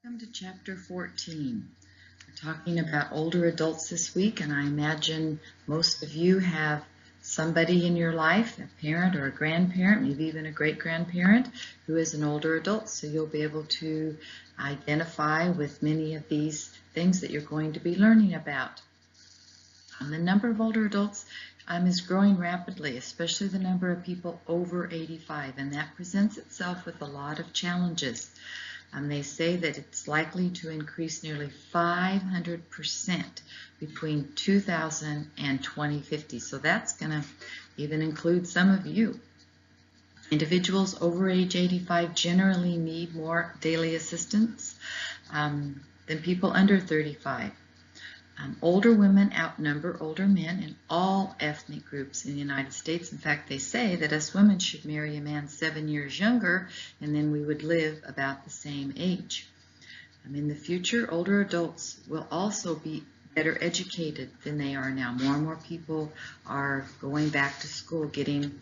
Welcome to Chapter 14. We're talking about older adults this week, and I imagine most of you have somebody in your life, a parent or a grandparent, maybe even a great-grandparent, who is an older adult, so you'll be able to identify with many of these things that you're going to be learning about. The number of older adults is growing rapidly, especially the number of people over 85, and that presents itself with a lot of challenges. They say that it's likely to increase nearly 500% between 2000 and 2050. So that's going to even include some of you. Individuals over age 85 generally need more daily assistance than people under 35. Older women outnumber older men in all ethnic groups in the United States. In fact, they say that us women should marry a man 7 years younger, and then we would live about the same age. In the future, older adults will also be better educated than they are now. More and more people are going back to school, getting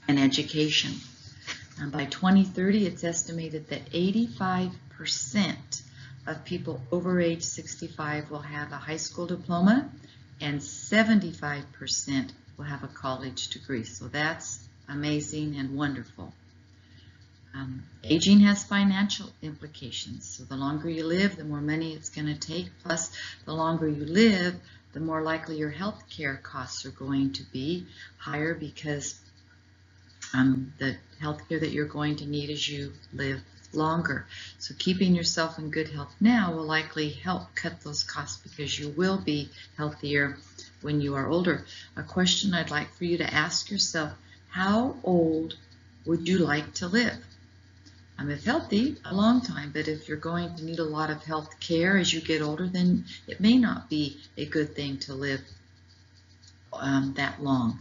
an education. By 2030, it's estimated that 85% of people over age 65 will have a high school diploma, and 75% will have a college degree. So that's amazing and wonderful. Aging has financial implications. So the longer you live, the more money it's going to take. Plus, the longer you live, the more likely your health care costs are going to be higher, because the health care that you're going to need as you live longer. So keeping yourself in good health now will likely help cut those costs, because you will be healthier when you are older. A question I'd like for you to ask yourself: how old would you like to live? If healthy, a long time, but if you're going to need a lot of health care as you get older, then it may not be a good thing to live that long.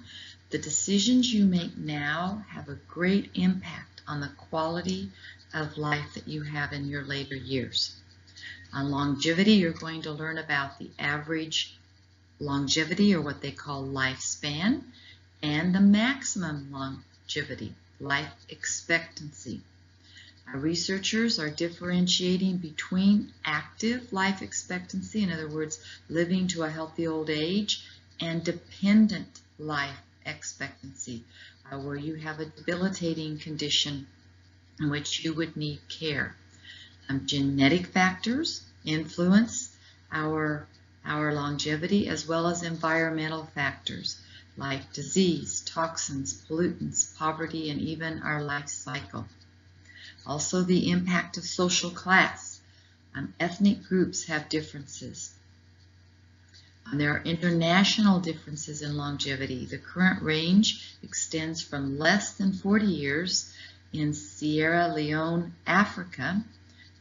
The decisions you make now have a great impact on the quality of life that you have in your later years. On longevity, you're going to learn about the average longevity, or what they call lifespan, and the maximum longevity, life expectancy. Researchers are differentiating between active life expectancy, in other words, living to a healthy old age, and dependent life expectancy, where you have a debilitating condition in which you would need care. Genetic factors influence our longevity, as well as environmental factors like disease, toxins, pollutants, poverty, and even our life cycle. Also, the impact of social class. Ethnic groups have differences. There are international differences in longevity. The current range extends from less than 40 years in Sierra Leone, Africa,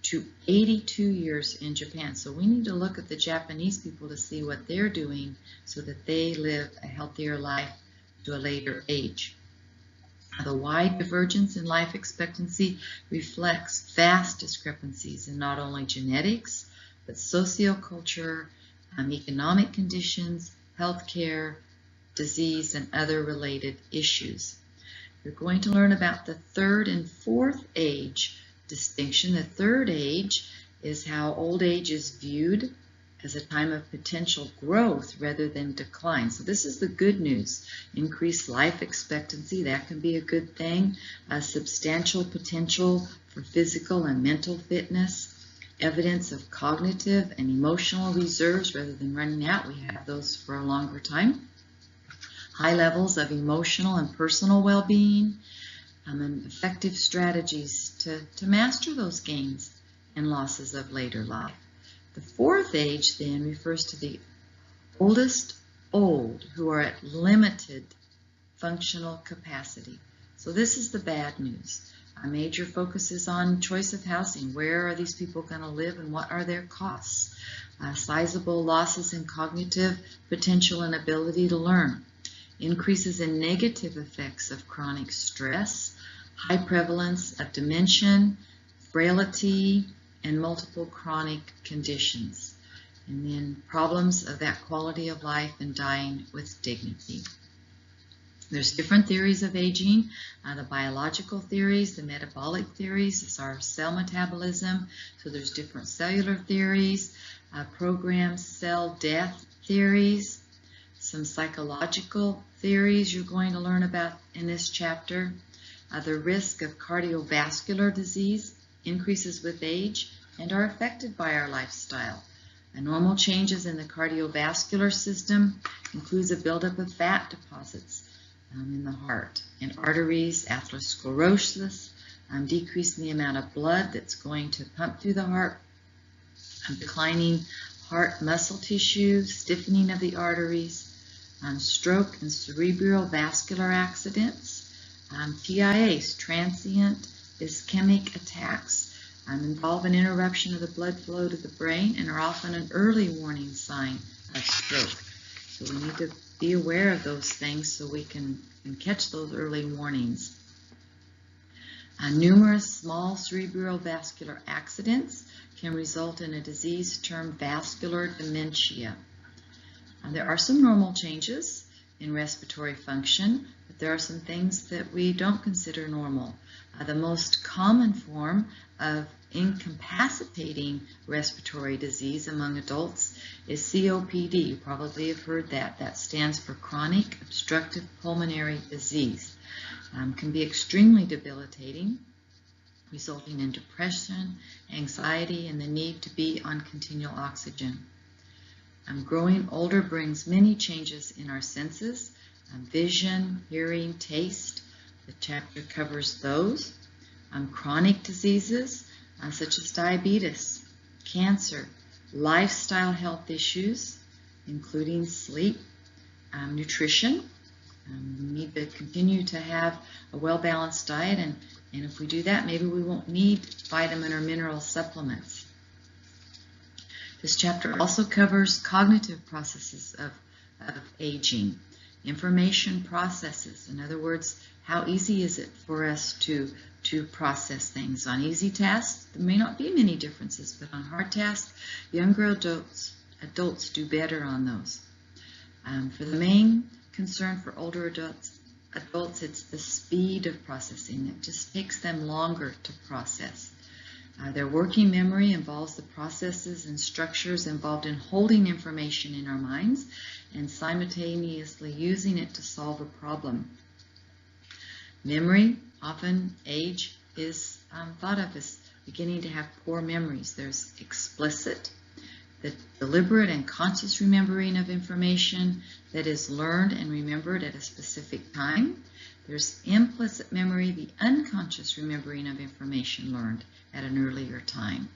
to 82 years in Japan. So we need to look at the Japanese people to see what they're doing so that they live a healthier life to a later age. The wide divergence in life expectancy reflects vast discrepancies in not only genetics, but socioculture, economic conditions, healthcare, disease, and other related issues. You're going to learn about the third and fourth age distinction. The third age is how old age is viewed as a time of potential growth rather than decline. So this is the good news. Increased life expectancy, that can be a good thing. A substantial potential for physical and mental fitness. Evidence of cognitive and emotional reserves rather than running out. We have those for a longer time. High levels of emotional and personal well-being, and effective strategies to master those gains and losses of later life. The fourth age then refers to the oldest old who are at limited functional capacity. So this is the bad news. A major focus is on choice of housing. Where are these people going to live, and what are their costs? Sizable losses in cognitive potential and ability to learn. Increases in negative effects of chronic stress, high prevalence of dementia, frailty, and multiple chronic conditions. And then problems of that quality of life and dying with dignity. There's different theories of aging, the biological theories, the metabolic theories. It's our cell metabolism. So there's different cellular theories, programmed cell death theories, some psychological theories you're going to learn about in this chapter. The risk of cardiovascular disease increases with age and are affected by our lifestyle. Normal changes in the cardiovascular system includes a buildup of fat deposits in the heart and arteries, atherosclerosis, decreasing the amount of blood that's going to pump through the heart, declining heart muscle tissue, stiffening of the arteries, stroke and cerebral vascular accidents, TIAs, transient ischemic attacks, involve an interruption of the blood flow to the brain and are often an early warning sign of stroke. So we need to be aware of those things so we can catch those early warnings. Numerous small cerebral vascular accidents can result in a disease termed vascular dementia. There are some normal changes in respiratory function, but there are some things that we don't consider normal. The most common form of incapacitating respiratory disease among adults is COPD. You probably have heard that. That stands for chronic obstructive pulmonary disease. Can be extremely debilitating, resulting in depression, anxiety, and the need to be on continual oxygen. Growing older brings many changes in our senses, vision, hearing, taste. The chapter covers those. Chronic diseases such as diabetes, cancer, lifestyle health issues, including sleep, nutrition. We need to continue to have a well-balanced diet, and if we do that, maybe we won't need vitamin or mineral supplements. This chapter also covers cognitive processes of aging, information processes. In other words, how easy is it for us to process things? On easy tasks, there may not be many differences, but on hard tasks, younger adults do better on those. For the main concern for older adults, it's the speed of processing. It just takes them longer to process. Their working memory involves the processes and structures involved in holding information in our minds and simultaneously using it to solve a problem. Memory, often age, is thought of as beginning to have poor memories. There's explicit, the deliberate and conscious remembering of information that is learned and remembered at a specific time. There's implicit memory, the unconscious remembering of information learned at an earlier time.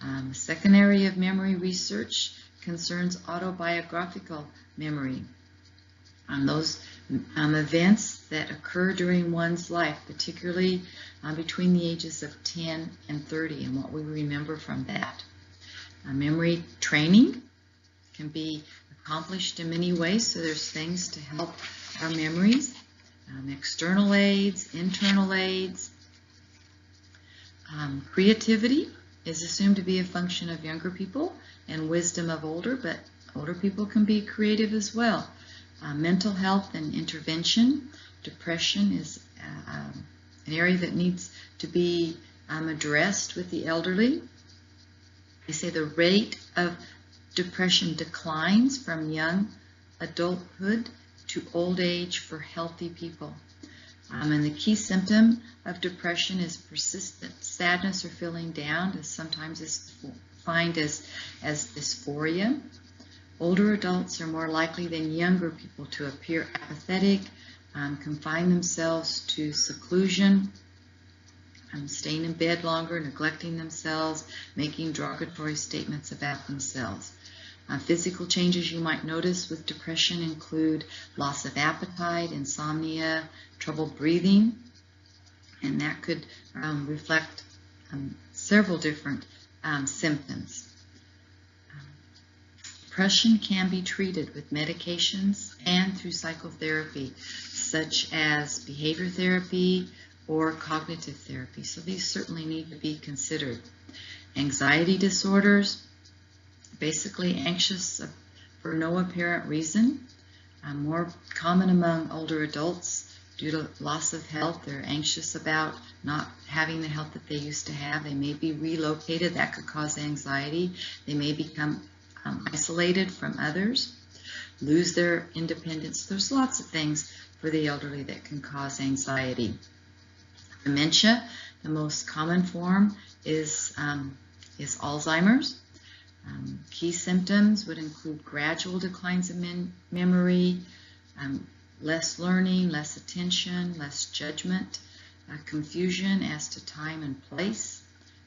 The second area of memory research concerns autobiographical memory. Those events that occur during one's life, particularly between the ages of 10 and 30, and what we remember from that. Memory training can be accomplished in many ways, so there's things to help our memories. External aids, internal aids. Creativity is assumed to be a function of younger people and wisdom of older, but older people can be creative as well. Mental health and intervention. Depression is an area that needs to be addressed with the elderly. They say the rate of depression declines from young adulthood to old age for healthy people. And the key symptom of depression is persistent sadness or feeling down, as sometimes is defined as dysphoria. Older adults are more likely than younger people to appear apathetic, confine themselves to seclusion, staying in bed longer, neglecting themselves, making derogatory statements about themselves. Physical changes you might notice with depression include loss of appetite, insomnia, trouble breathing, and that could reflect several different symptoms. Depression can be treated with medications and through psychotherapy, such as behavior therapy or cognitive therapy. So these certainly need to be considered. Anxiety disorders, basically anxious for no apparent reason. More common among older adults due to loss of health. They're anxious about not having the health that they used to have. They may be relocated. That could cause anxiety. They may become isolated from others, lose their independence. There's lots of things for the elderly that can cause anxiety. Dementia, the most common form is Alzheimer's. Key symptoms would include gradual declines in memory, less learning, less attention, less judgment, confusion as to time and place.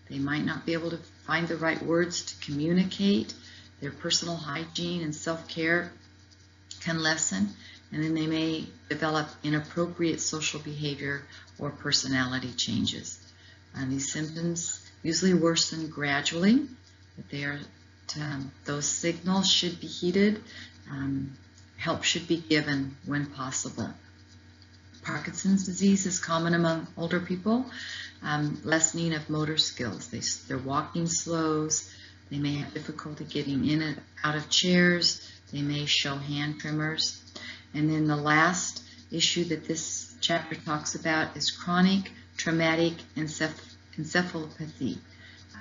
They might not be able to find the right words to communicate. Their personal hygiene and self-care can lessen, and then they may develop inappropriate social behavior or personality changes. These symptoms usually worsen gradually, but those signals should be heeded. Help should be given when possible. Parkinson's disease is common among older people. Lessening of motor skills. Their walking slows. They may have difficulty getting in and out of chairs. They may show hand tremors. And then the last issue that this chapter talks about is chronic traumatic encephalopathy.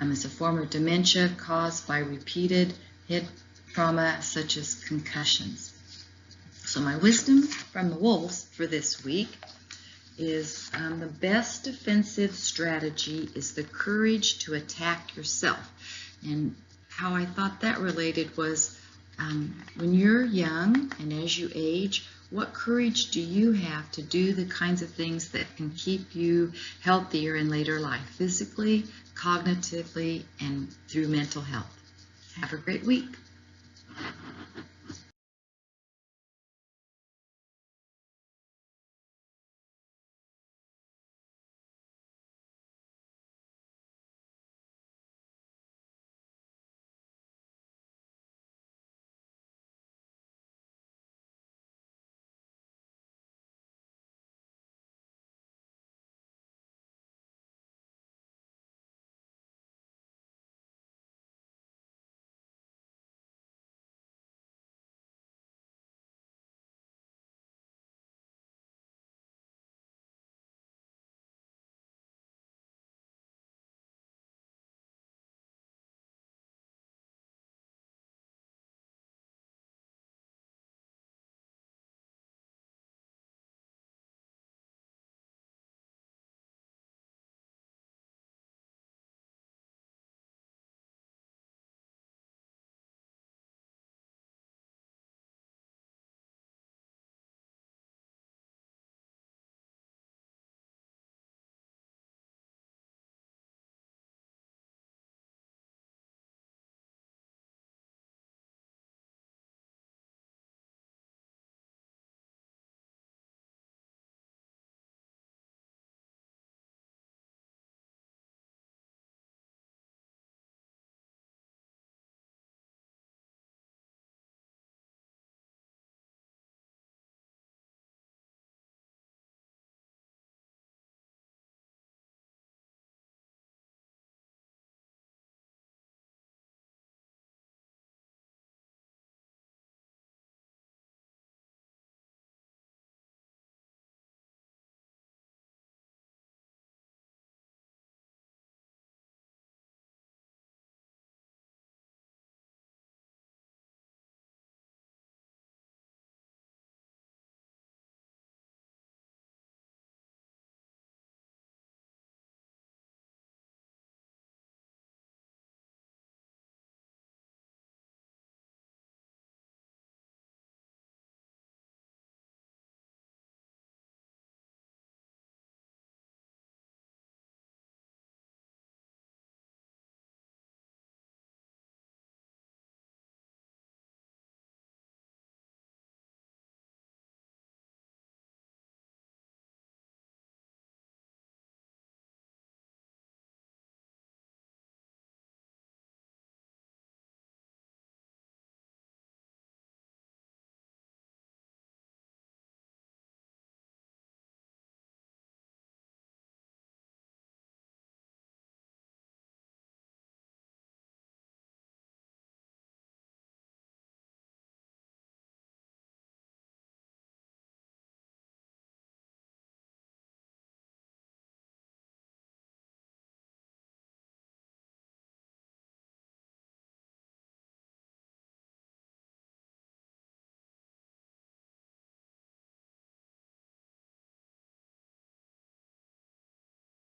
It's a form of dementia caused by repeated head trauma such as concussions. So my wisdom from the wolves for this week is the best defensive strategy is the courage to attack yourself. And how I thought that related was when you're young and as you age, what courage do you have to do the kinds of things that can keep you healthier in later life, physically, cognitively, and through mental health? Have a great week.